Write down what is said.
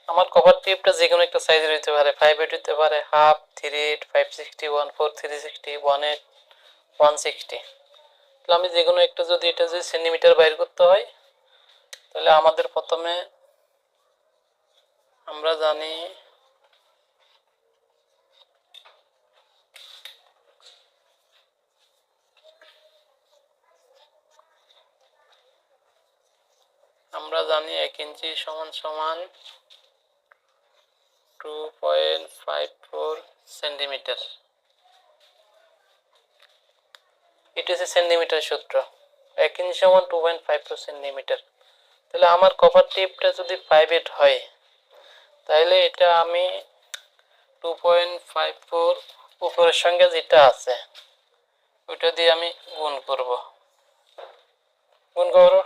আমার কভার টিপটা যে কোনো একটা সাইজের হতে পারে, 5/8 হতে পারে, হাফ, 3/8, 560, 1/4, 360, 1/8, 160। তাহলে আমি যে কোনো একটা যদি এটা যদি সেন্টিমিটার বাইর করতে হয়, তাহলে আমাদের প্রথমে আমরা জানি আমরা জানি 1 ইঞ্চি সমান সমান 2.54 সেন্টিমিটার। এটা হচ্ছে সেন্টিমিটার সূত্র। 1 ইঞ্চি সমান 2.54 সেন্টিমিটার। তাহলে আমার কভার টিপটা যদি 5/8 হয়, তাহলে এটা আমি 2.54 উপরের সঙ্গে যেটা আছে ওইটা দিয়ে আমি গুণ করব। গুণ করার